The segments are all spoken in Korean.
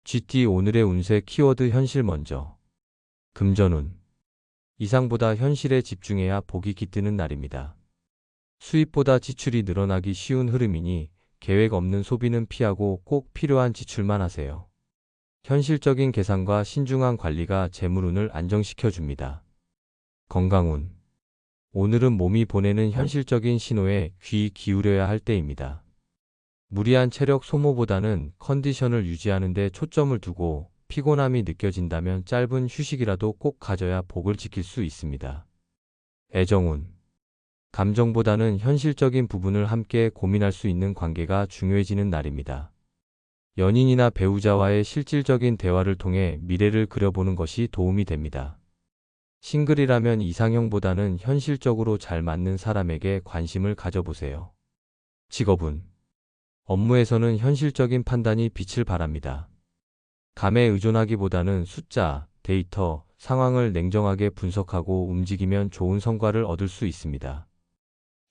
GT 오늘의 운세 키워드 현실 먼저. 금전운. 이상보다 현실에 집중해야 복이 깃드는 날입니다. 수입보다 지출이 늘어나기 쉬운 흐름이니 계획 없는 소비는 피하고 꼭 필요한 지출만 하세요. 현실적인 계산과 신중한 관리가 재물운을 안정시켜 줍니다. 건강운. 오늘은 몸이 보내는 현실적인 신호에 귀 기울여야 할 때입니다. 무리한 체력 소모보다는 컨디션을 유지하는 데 초점을 두고 피곤함이 느껴진다면 짧은 휴식이라도 꼭 가져야 복을 지킬 수 있습니다. 애정운. 감정보다는 현실적인 부분을 함께 고민할 수 있는 관계가 중요해지는 날입니다. 연인이나 배우자와의 실질적인 대화를 통해 미래를 그려보는 것이 도움이 됩니다. 싱글이라면 이상형보다는 현실적으로 잘 맞는 사람에게 관심을 가져보세요. 직업운. 업무에서는 현실적인 판단이 빛을 발합니다. 감에 의존하기보다는 숫자, 데이터, 상황을 냉정하게 분석하고 움직이면 좋은 성과를 얻을 수 있습니다.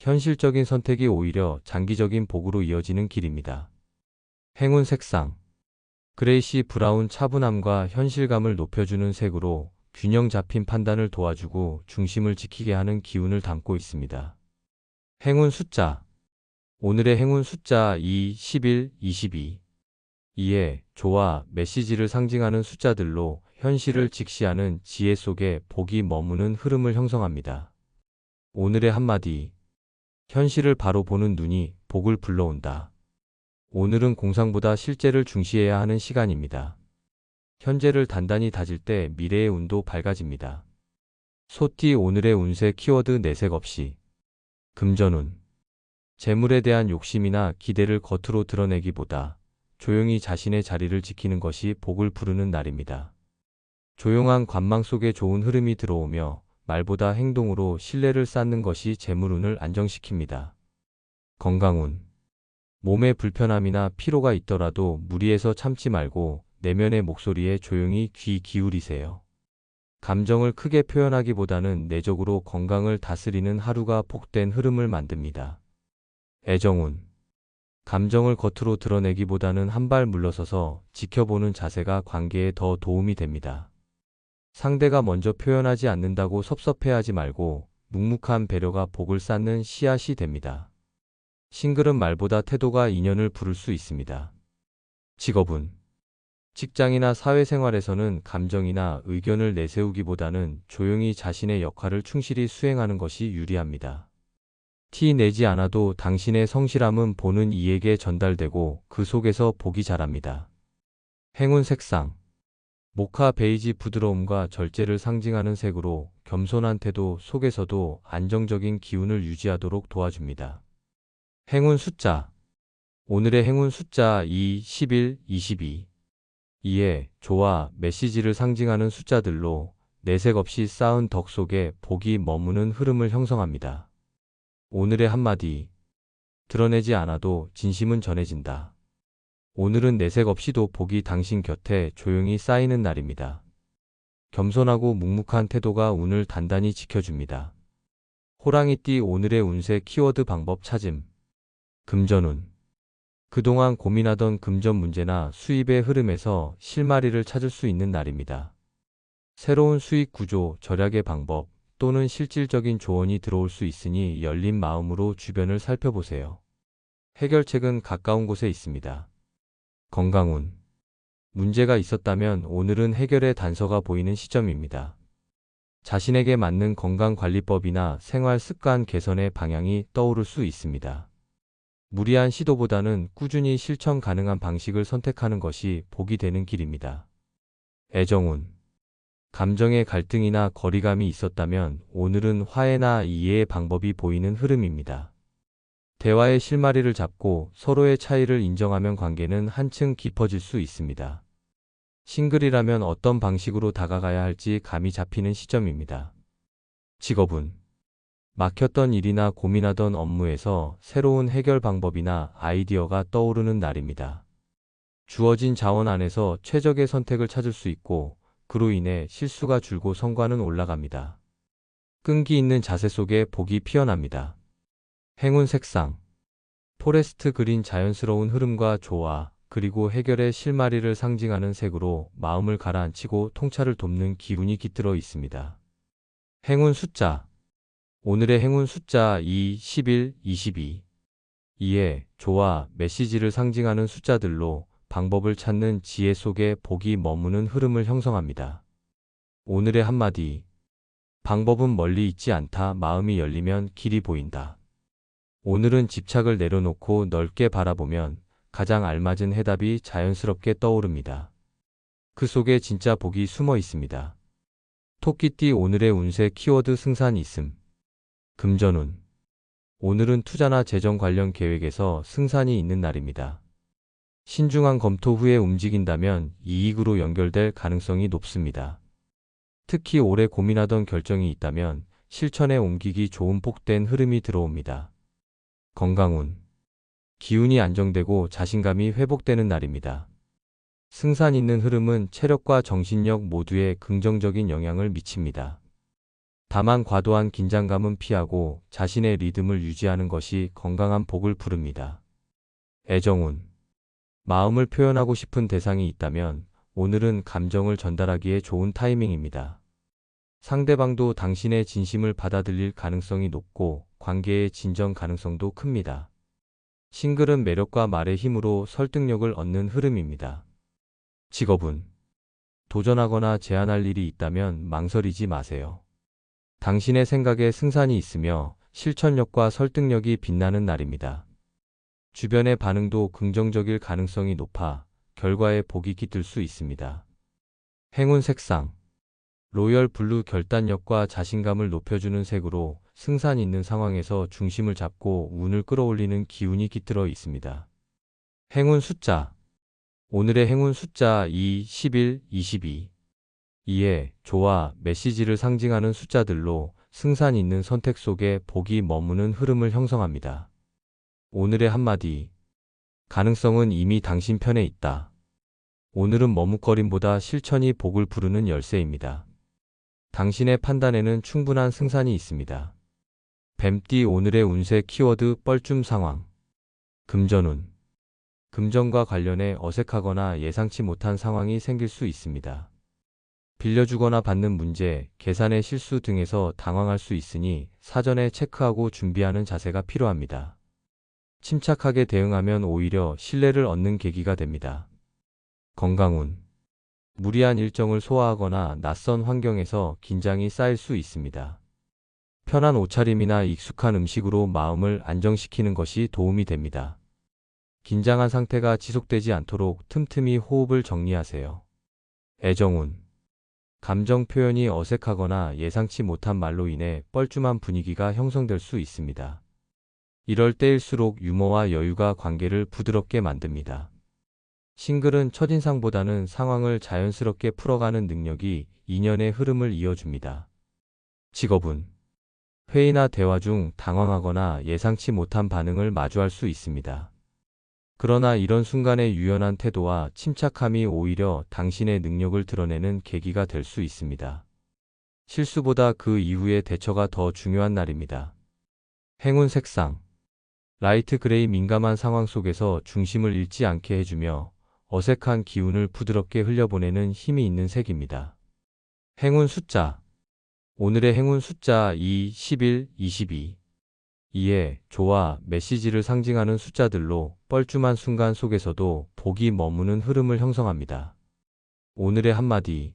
현실적인 선택이 오히려 장기적인 복으로 이어지는 길입니다. 행운 색상. 그레이시 브라운 차분함과 현실감을 높여주는 색으로 균형 잡힌 판단을 도와주고 중심을 지키게 하는 기운을 담고 있습니다. 행운 숫자. 오늘의 행운 숫자 2, 11, 22. 2의 조와 메시지를 상징하는 숫자들로 현실을 직시하는 지혜 속에 복이 머무는 흐름을 형성합니다. 오늘의 한마디. 현실을 바로 보는 눈이 복을 불러온다. 오늘은 공상보다 실제를 중시해야 하는 시간입니다. 현재를 단단히 다질 때 미래의 운도 밝아집니다. 소띠 오늘의 운세 키워드 내색 없이. 금전운. 재물에 대한 욕심이나 기대를 겉으로 드러내기보다 조용히 자신의 자리를 지키는 것이 복을 부르는 날입니다. 조용한 관망 속에 좋은 흐름이 들어오며 말보다 행동으로 신뢰를 쌓는 것이 재물운을 안정시킵니다. 건강운. 몸에 불편함이나 피로가 있더라도 무리해서 참지 말고 내면의 목소리에 조용히 귀 기울이세요. 감정을 크게 표현하기보다는 내적으로 건강을 다스리는 하루가 복된 흐름을 만듭니다. 애정운. 감정을 겉으로 드러내기보다는 한 발 물러서서 지켜보는 자세가 관계에 더 도움이 됩니다. 상대가 먼저 표현하지 않는다고 섭섭해하지 말고 묵묵한 배려가 복을 쌓는 씨앗이 됩니다. 싱글은 말보다 태도가 인연을 부를 수 있습니다. 직업운. 직장이나 사회생활에서는 감정이나 의견을 내세우기보다는 조용히 자신의 역할을 충실히 수행하는 것이 유리합니다. 티 내지 않아도 당신의 성실함은 보는 이에게 전달되고 그 속에서 복이 자랍니다. 행운 색상. 모카 베이지 부드러움과 절제를 상징하는 색으로 겸손한 태도 속에서도 안정적인 기운을 유지하도록 도와줍니다. 행운 숫자. 오늘의 행운 숫자 2, 11, 22. 2의 조와 메시지를 상징하는 숫자들로 내색 없이 쌓은 덕 속에 복이 머무는 흐름을 형성합니다. 오늘의 한마디. 드러내지 않아도 진심은 전해진다. 오늘은 내색 없이도 복이 당신 곁에 조용히 쌓이는 날입니다. 겸손하고 묵묵한 태도가 운을 단단히 지켜줍니다. 호랑이띠 오늘의 운세 키워드 방법 찾음. 금전운. 그동안 고민하던 금전 문제나 수입의 흐름에서 실마리를 찾을 수 있는 날입니다. 새로운 수익 구조, 절약의 방법 또는 실질적인 조언이 들어올 수 있으니 열린 마음으로 주변을 살펴보세요. 해결책은 가까운 곳에 있습니다. 건강운. 문제가 있었다면 오늘은 해결의 단서가 보이는 시점입니다. 자신에게 맞는 건강관리법이나 생활 습관 개선의 방향이 떠오를 수 있습니다. 무리한 시도보다는 꾸준히 실천 가능한 방식을 선택하는 것이 복이 되는 길입니다. 애정운. 감정의 갈등이나 거리감이 있었다면 오늘은 화해나 이해의 방법이 보이는 흐름입니다. 대화의 실마리를 잡고 서로의 차이를 인정하면 관계는 한층 깊어질 수 있습니다. 싱글이라면 어떤 방식으로 다가가야 할지 감이 잡히는 시점입니다. 직업운. 막혔던 일이나 고민하던 업무에서 새로운 해결 방법이나 아이디어가 떠오르는 날입니다. 주어진 자원 안에서 최적의 선택을 찾을 수 있고 그로 인해 실수가 줄고 성과는 올라갑니다. 끈기 있는 자세 속에 복이 피어납니다. 행운 색상. 포레스트 그린 자연스러운 흐름과 조화, 그리고 해결의 실마리를 상징하는 색으로 마음을 가라앉히고 통찰을 돕는 기운이 깃들어 있습니다. 행운 숫자. 오늘의 행운 숫자 2, 11, 22. 2의 조와 메시지를 상징하는 숫자들로 방법을 찾는 지혜 속에 복이 머무는 흐름을 형성합니다. 오늘의 한마디. 방법은 멀리 있지 않다. 마음이 열리면 길이 보인다. 오늘은 집착을 내려놓고 넓게 바라보면 가장 알맞은 해답이 자연스럽게 떠오릅니다. 그 속에 진짜 복이 숨어 있습니다. 토끼띠 오늘의 운세 키워드 승산 있음. 금전운. 오늘은 투자나 재정 관련 계획에서 승산이 있는 날입니다. 신중한 검토 후에 움직인다면 이익으로 연결될 가능성이 높습니다. 특히 오래 고민하던 결정이 있다면 실천에 옮기기 좋은 복된 흐름이 들어옵니다. 건강운. 기운이 안정되고 자신감이 회복되는 날입니다. 승산 있는 흐름은 체력과 정신력 모두에 긍정적인 영향을 미칩니다. 다만 과도한 긴장감은 피하고 자신의 리듬을 유지하는 것이 건강한 복을 부릅니다. 애정운. 마음을 표현하고 싶은 대상이 있다면 오늘은 감정을 전달하기에 좋은 타이밍입니다. 상대방도 당신의 진심을 받아들일 가능성이 높고 관계의 진정 가능성도 큽니다. 싱글은 매력과 말의 힘으로 설득력을 얻는 흐름입니다. 직업운. 도전하거나 제안할 일이 있다면 망설이지 마세요. 당신의 생각에 승산이 있으며 실천력과 설득력이 빛나는 날입니다. 주변의 반응도 긍정적일 가능성이 높아 결과에 복이 깃들 수 있습니다. 행운 색상. 로열 블루 결단력과 자신감을 높여주는 색으로 승산 있는 상황에서 중심을 잡고 운을 끌어올리는 기운이 깃들어 있습니다. 행운 숫자. 오늘의 행운 숫자 2, 11, 22. 2의 조와 메시지를 상징하는 숫자들로 승산 있는 선택 속에 복이 머무는 흐름을 형성합니다. 오늘의 한마디. 가능성은 이미 당신 편에 있다. 오늘은 머뭇거림보다 실천이 복을 부르는 열쇠입니다. 당신의 판단에는 충분한 승산이 있습니다. 뱀띠 오늘의 운세 키워드 뻘쭘 상황. 금전운. 금전과 관련해 어색하거나 예상치 못한 상황이 생길 수 있습니다. 빌려주거나 받는 문제, 계산의 실수 등에서 당황할 수 있으니 사전에 체크하고 준비하는 자세가 필요합니다. 침착하게 대응하면 오히려 신뢰를 얻는 계기가 됩니다. 건강운. 무리한 일정을 소화하거나 낯선 환경에서 긴장이 쌓일 수 있습니다. 편한 옷차림이나 익숙한 음식으로 마음을 안정시키는 것이 도움이 됩니다. 긴장한 상태가 지속되지 않도록 틈틈이 호흡을 정리하세요. 애정운. 감정 표현이 어색하거나 예상치 못한 말로 인해 뻘쭘한 분위기가 형성될 수 있습니다. 이럴 때일수록 유머와 여유가 관계를 부드럽게 만듭니다. 싱글은 첫인상보다는 상황을 자연스럽게 풀어가는 능력이 인연의 흐름을 이어줍니다. 직업운. 회의나 대화 중 당황하거나 예상치 못한 반응을 마주할 수 있습니다. 그러나 이런 순간의 유연한 태도와 침착함이 오히려 당신의 능력을 드러내는 계기가 될 수 있습니다. 실수보다 그 이후의 대처가 더 중요한 날입니다. 행운 색상. 라이트 그레이 민감한 상황 속에서 중심을 잃지 않게 해주며 어색한 기운을 부드럽게 흘려보내는 힘이 있는 색입니다. 행운 숫자. 오늘의 행운 숫자 2, 11, 22. 2의 조와 메시지를 상징하는 숫자들로 뻘쭘한 순간 속에서도 복이 머무는 흐름을 형성합니다. 오늘의 한마디.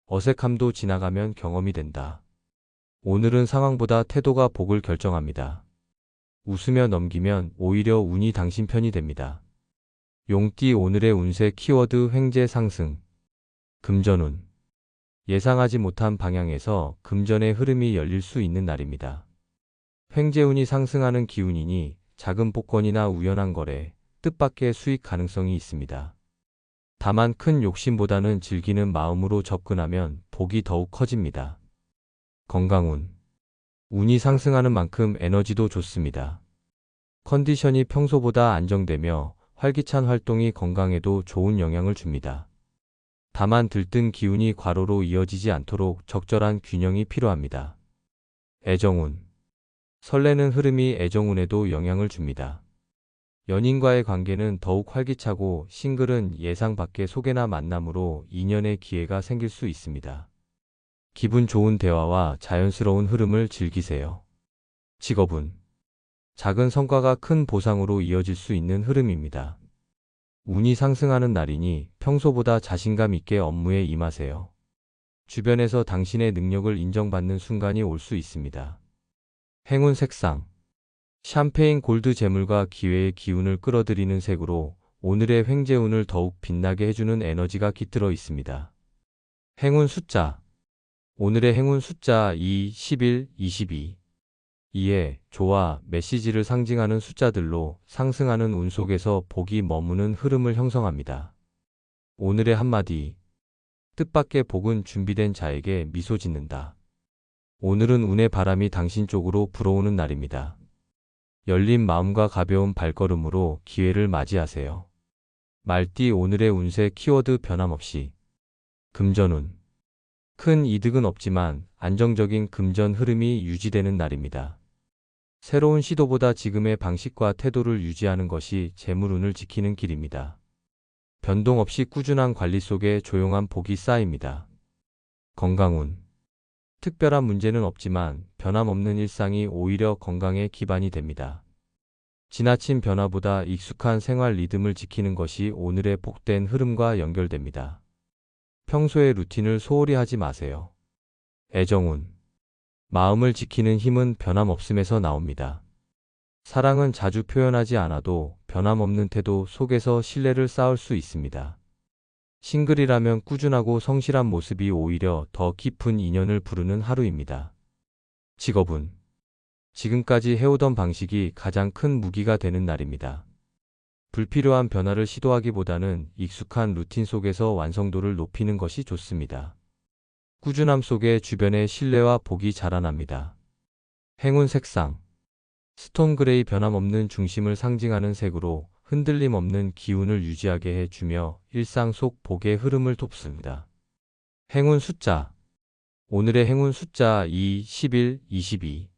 어색함도 지나가면 경험이 된다. 오늘은 상황보다 태도가 복을 결정합니다. 웃으며 넘기면 오히려 운이 당신 편이 됩니다. 용띠 오늘의 운세 키워드 횡재 상승. 금전운. 예상하지 못한 방향에서 금전의 흐름이 열릴 수 있는 날입니다. 횡재운이 상승하는 기운이니 작은 복권이나 우연한 거래, 뜻밖의 수익 가능성이 있습니다. 다만 큰 욕심보다는 즐기는 마음으로 접근하면 복이 더욱 커집니다. 건강운. 운이 상승하는 만큼 에너지도 좋습니다. 컨디션이 평소보다 안정되며 활기찬 활동이 건강에도 좋은 영향을 줍니다. 다만 들뜬 기운이 과로로 이어지지 않도록 적절한 균형이 필요합니다. 애정운. 설레는 흐름이 애정운에도 영향을 줍니다. 연인과의 관계는 더욱 활기차고 싱글은 예상 밖의 소개나 만남으로 인연의 기회가 생길 수 있습니다. 기분 좋은 대화와 자연스러운 흐름을 즐기세요. 직업은 작은 성과가 큰 보상으로 이어질 수 있는 흐름입니다. 운이 상승하는 날이니 평소보다 자신감 있게 업무에 임하세요. 주변에서 당신의 능력을 인정받는 순간이 올 수 있습니다. 행운 색상 샴페인 골드 재물과 기회의 기운을 끌어들이는 색으로 오늘의 횡재운을 더욱 빛나게 해주는 에너지가 깃들어 있습니다. 행운 숫자 오늘의 행운 숫자 2, 11, 22 2의 조와 메시지를 상징하는 숫자들로 상승하는 운 속에서 복이 머무는 흐름을 형성합니다. 오늘의 한마디 뜻밖의 복은 준비된 자에게 미소 짓는다. 오늘은 운의 바람이 당신 쪽으로 불어오는 날입니다. 열린 마음과 가벼운 발걸음으로 기회를 맞이하세요. 말띠 오늘의 운세 키워드 변함없이 금전운 큰 이득은 없지만 안정적인 금전 흐름이 유지되는 날입니다. 새로운 시도보다 지금의 방식과 태도를 유지하는 것이 재물운을 지키는 길입니다. 변동 없이 꾸준한 관리 속에 조용한 복이 쌓입니다. 건강운 특별한 문제는 없지만 변함없는 일상이 오히려 건강의 기반이 됩니다. 지나친 변화보다 익숙한 생활 리듬을 지키는 것이 오늘의 복된 흐름과 연결됩니다. 평소의 루틴을 소홀히 하지 마세요. 애정운 마음을 지키는 힘은 변함없음에서 나옵니다. 사랑은 자주 표현하지 않아도 변함없는 태도 속에서 신뢰를 쌓을 수 있습니다. 싱글이라면 꾸준하고 성실한 모습이 오히려 더 깊은 인연을 부르는 하루입니다. 직업은 지금까지 해오던 방식이 가장 큰 무기가 되는 날입니다. 불필요한 변화를 시도하기보다는 익숙한 루틴 속에서 완성도를 높이는 것이 좋습니다. 꾸준함 속에 주변의 신뢰와 복이 자라납니다. 행운 색상 스톤 그레이 변함없는 중심을 상징하는 색으로 흔들림 없는 기운을 유지하게 해주며 일상 속 복의 흐름을 돕습니다. 행운 숫자 오늘의 행운 숫자 2, 11, 22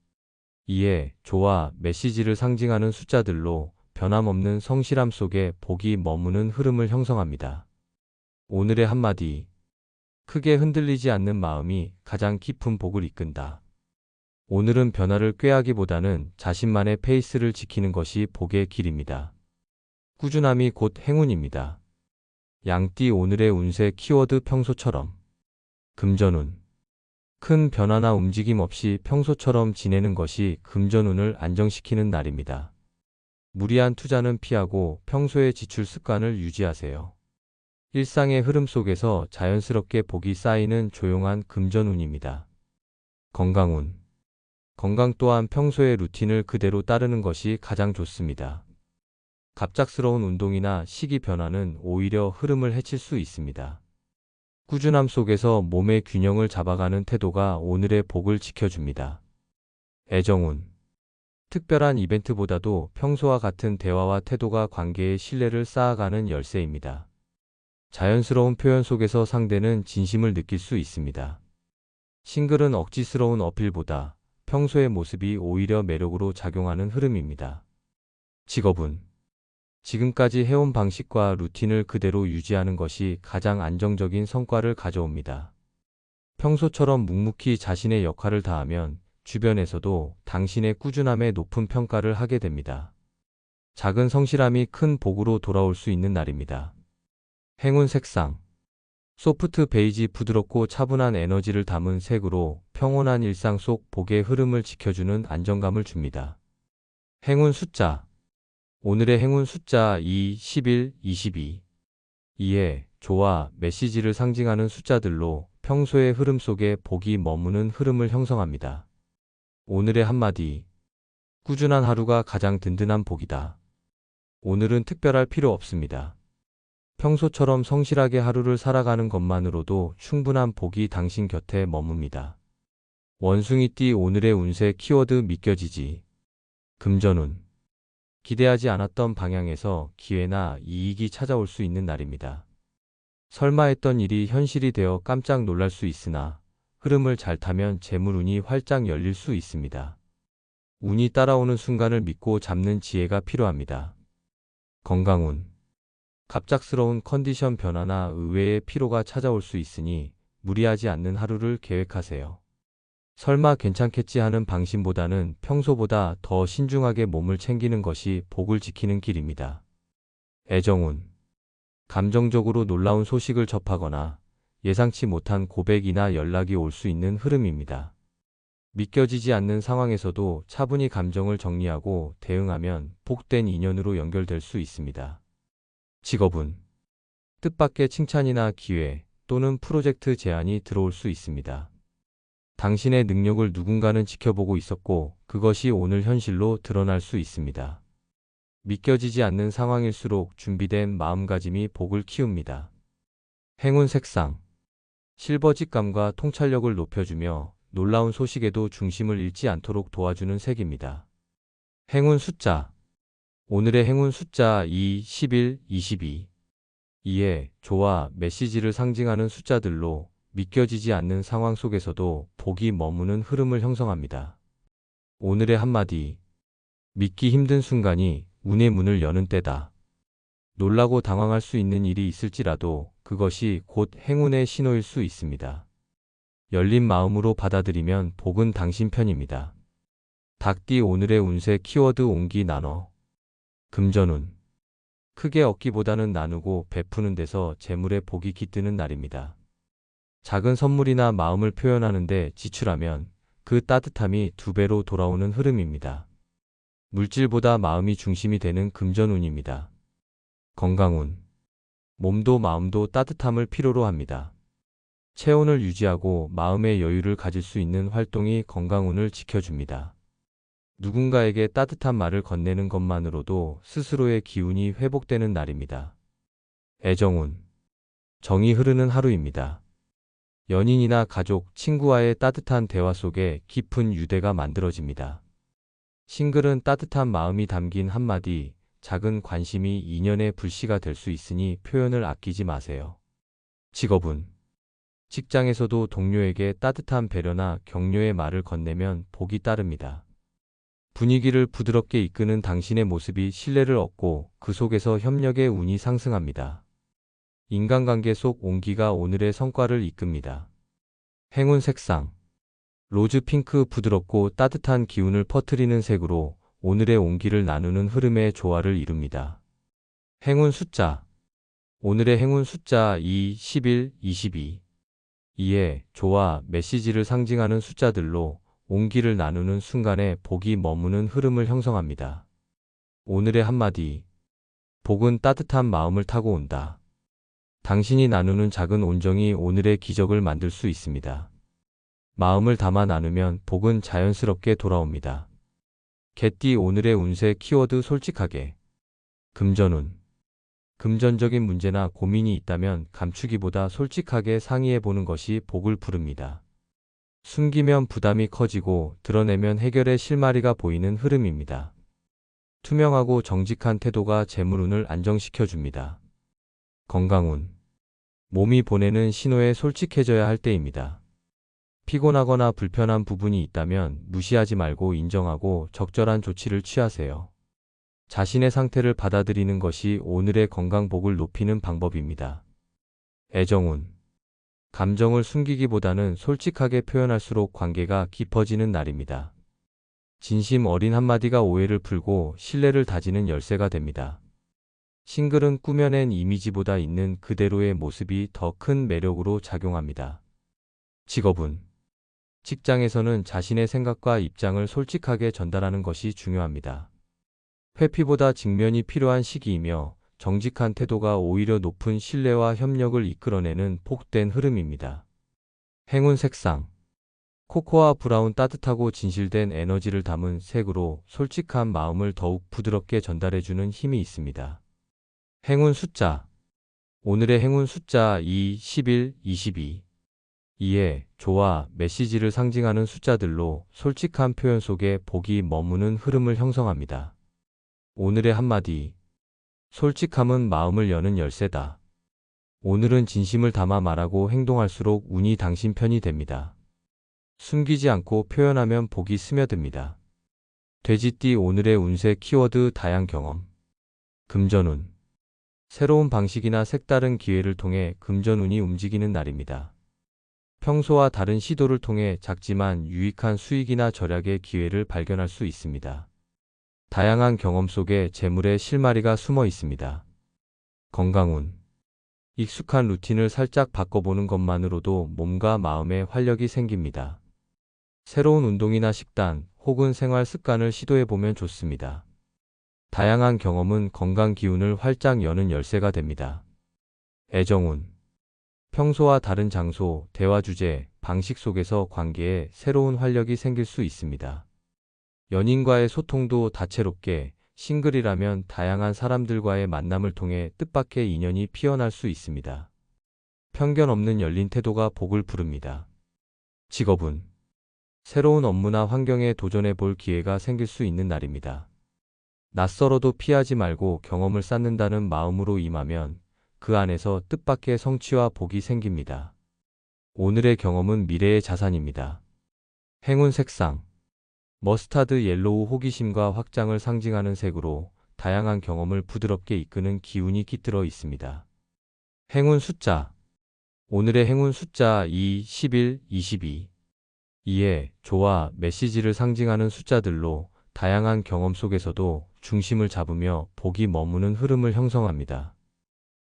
2의 조와 메시지를 상징하는 숫자들로 변함없는 성실함 속에 복이 머무는 흐름을 형성합니다. 오늘의 한마디 크게 흔들리지 않는 마음이 가장 깊은 복을 이끈다. 오늘은 변화를 꾀하기보다는 자신만의 페이스를 지키는 것이 복의 길입니다. 꾸준함이 곧 행운입니다. 양띠 오늘의 운세 키워드 평소처럼 금전운 큰 변화나 움직임 없이 평소처럼 지내는 것이 금전운을 안정시키는 날입니다. 무리한 투자는 피하고 평소의 지출 습관을 유지하세요. 일상의 흐름 속에서 자연스럽게 복이 쌓이는 조용한 금전운입니다. 건강운 건강 또한 평소의 루틴을 그대로 따르는 것이 가장 좋습니다. 갑작스러운 운동이나 식이 변화는 오히려 흐름을 해칠 수 있습니다. 꾸준함 속에서 몸의 균형을 잡아가는 태도가 오늘의 복을 지켜줍니다. 애정운 특별한 이벤트보다도 평소와 같은 대화와 태도가 관계의 신뢰를 쌓아가는 열쇠입니다. 자연스러운 표현 속에서 상대는 진심을 느낄 수 있습니다. 싱글은 억지스러운 어필보다 평소의 모습이 오히려 매력으로 작용하는 흐름입니다. 직업은 지금까지 해온 방식과 루틴을 그대로 유지하는 것이 가장 안정적인 성과를 가져옵니다. 평소처럼 묵묵히 자신의 역할을 다하면 주변에서도 당신의 꾸준함에 높은 평가를 하게 됩니다. 작은 성실함이 큰 복으로 돌아올 수 있는 날입니다. 행운 색상 소프트 베이지 부드럽고 차분한 에너지를 담은 색으로 평온한 일상 속 복의 흐름을 지켜주는 안정감을 줍니다. 행운 숫자 오늘의 행운 숫자 2, 11, 22 2의 조와 메시지를 상징하는 숫자들로 평소의 흐름 속에 복이 머무는 흐름을 형성합니다. 오늘의 한마디 꾸준한 하루가 가장 든든한 복이다. 오늘은 특별할 필요 없습니다. 평소처럼 성실하게 하루를 살아가는 것만으로도 충분한 복이 당신 곁에 머뭅니다. 원숭이띠 오늘의 운세 키워드 믿겨지지 금전운 기대하지 않았던 방향에서 기회나 이익이 찾아올 수 있는 날입니다. 설마 했던 일이 현실이 되어 깜짝 놀랄 수 있으나 흐름을 잘 타면 재물운이 활짝 열릴 수 있습니다. 운이 따라오는 순간을 믿고 잡는 지혜가 필요합니다. 건강운. 갑작스러운 컨디션 변화나 의외의 피로가 찾아올 수 있으니 무리하지 않는 하루를 계획하세요. 설마 괜찮겠지 하는 방심보다는 평소보다 더 신중하게 몸을 챙기는 것이 복을 지키는 길입니다. 애정운. 감정적으로 놀라운 소식을 접하거나 예상치 못한 고백이나 연락이 올 수 있는 흐름입니다. 믿겨지지 않는 상황에서도 차분히 감정을 정리하고 대응하면 복된 인연으로 연결될 수 있습니다. 직업운. 뜻밖의 칭찬이나 기회 또는 프로젝트 제안이 들어올 수 있습니다. 당신의 능력을 누군가는 지켜보고 있었고 그것이 오늘 현실로 드러날 수 있습니다. 믿겨지지 않는 상황일수록 준비된 마음가짐이 복을 키웁니다. 행운 색상. 실버 직감과 통찰력을 높여주며 놀라운 소식에도 중심을 잃지 않도록 도와주는 색입니다. 행운 숫자. 오늘의 행운 숫자 2, 11, 22. 2의 조와 메시지를 상징하는 숫자들로 믿겨지지 않는 상황 속에서도 복이 머무는 흐름을 형성합니다. 오늘의 한마디. 믿기 힘든 순간이 운의 문을 여는 때다. 놀라고 당황할 수 있는 일이 있을지라도 그것이 곧 행운의 신호일 수 있습니다. 열린 마음으로 받아들이면 복은 당신 편입니다. 닭띠 오늘의 운세 키워드 온기 나눠. 금전운. 크게 얻기보다는 나누고 베푸는 데서 재물의 복이 깃드는 날입니다. 작은 선물이나 마음을 표현하는 데 지출하면 그 따뜻함이 2배로 돌아오는 흐름입니다. 물질보다 마음이 중심이 되는 금전운입니다. 건강운. 몸도 마음도 따뜻함을 필요로 합니다. 체온을 유지하고 마음의 여유를 가질 수 있는 활동이 건강운을 지켜줍니다. 누군가에게 따뜻한 말을 건네는 것만으로도 스스로의 기운이 회복되는 날입니다. 애정운. 정이 흐르는 하루입니다. 연인이나 가족, 친구와의 따뜻한 대화 속에 깊은 유대가 만들어집니다. 싱글은 따뜻한 마음이 담긴 한마디, 작은 관심이 인연의 불씨가 될 수 있으니 표현을 아끼지 마세요. 직업운. 직장에서도 동료에게 따뜻한 배려나 격려의 말을 건네면 복이 따릅니다. 분위기를 부드럽게 이끄는 당신의 모습이 신뢰를 얻고 그 속에서 협력의 운이 상승합니다. 인간관계 속 온기가 오늘의 성과를 이끕니다. 행운 색상. 로즈 핑크 부드럽고 따뜻한 기운을 퍼뜨리는 색으로 오늘의 온기를 나누는 흐름의 조화를 이룹니다. 행운 숫자. 오늘의 행운 숫자 2, 11, 22. 2의 조와 메시지를 상징하는 숫자들로 온기를 나누는 순간에 복이 머무는 흐름을 형성합니다. 오늘의 한마디. 복은 따뜻한 마음을 타고 온다. 당신이 나누는 작은 온정이 오늘의 기적을 만들 수 있습니다. 마음을 담아 나누면 복은 자연스럽게 돌아옵니다. 개띠 오늘의 운세 키워드 솔직하게. 금전운. 금전적인 문제나 고민이 있다면 감추기보다 솔직하게 상의해보는 것이 복을 부릅니다. 숨기면 부담이 커지고 드러내면 해결의 실마리가 보이는 흐름입니다. 투명하고 정직한 태도가 재물운을 안정시켜줍니다. 건강운. 몸이 보내는 신호에 솔직해져야 할 때입니다. 피곤하거나 불편한 부분이 있다면 무시하지 말고 인정하고 적절한 조치를 취하세요. 자신의 상태를 받아들이는 것이 오늘의 건강복을 높이는 방법입니다. 애정운. 감정을 숨기기보다는 솔직하게 표현할수록 관계가 깊어지는 날입니다. 진심 어린 한마디가 오해를 풀고 신뢰를 다지는 열쇠가 됩니다. 싱글은 꾸며낸 이미지보다 있는 그대로의 모습이 더 큰 매력으로 작용합니다. 직업운. 직장에서는 자신의 생각과 입장을 솔직하게 전달하는 것이 중요합니다. 회피보다 직면이 필요한 시기이며 정직한 태도가 오히려 높은 신뢰와 협력을 이끌어내는 복된 흐름입니다. 행운 색상. 코코아 브라운 따뜻하고 진실된 에너지를 담은 색으로 솔직한 마음을 더욱 부드럽게 전달해주는 힘이 있습니다. 행운 숫자. 오늘의 행운 숫자 2, 11, 22. 2의 조와 메시지를 상징하는 숫자들로 솔직한 표현 속에 복이 머무는 흐름을 형성합니다. 오늘의 한마디. 솔직함은 마음을 여는 열쇠다. 오늘은 진심을 담아 말하고 행동할수록 운이 당신 편이 됩니다. 숨기지 않고 표현하면 복이 스며듭니다. 돼지띠 오늘의 운세 키워드 다양 경험. 금전운. 새로운 방식이나 색다른 기회를 통해 금전운이 움직이는 날입니다. 평소와 다른 시도를 통해 작지만 유익한 수익이나 절약의 기회를 발견할 수 있습니다. 다양한 경험 속에 재물의 실마리가 숨어 있습니다. 건강운. 익숙한 루틴을 살짝 바꿔보는 것만으로도 몸과 마음에 활력이 생깁니다. 새로운 운동이나 식단 혹은 생활 습관을 시도해보면 좋습니다. 다양한 경험은 건강 기운을 활짝 여는 열쇠가 됩니다. 애정운. 평소와 다른 장소, 대화 주제, 방식 속에서 관계에 새로운 활력이 생길 수 있습니다. 연인과의 소통도 다채롭게, 싱글이라면 다양한 사람들과의 만남을 통해 뜻밖의 인연이 피어날 수 있습니다. 편견 없는 열린 태도가 복을 부릅니다. 직업운. 새로운 업무나 환경에 도전해 볼 기회가 생길 수 있는 날입니다. 낯설어도 피하지 말고 경험을 쌓는다는 마음으로 임하면 그 안에서 뜻밖의 성취와 복이 생깁니다. 오늘의 경험은 미래의 자산입니다. 행운 색상. 머스타드 옐로우 호기심과 확장을 상징하는 색으로 다양한 경험을 부드럽게 이끄는 기운이 깃들어 있습니다. 행운 숫자. 오늘의 행운 숫자 2, 11, 22. 이에 조화, 메시지를 상징하는 숫자들로 다양한 경험 속에서도 중심을 잡으며 복이 머무는 흐름을 형성합니다.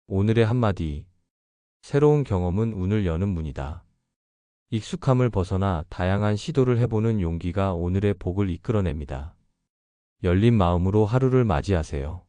오늘의 한마디. 새로운 경험은 운을 여는 문이다. 익숙함을 벗어나 다양한 시도를 해보는 용기가 오늘의 복을 이끌어냅니다. 열린 마음으로 하루를 맞이하세요.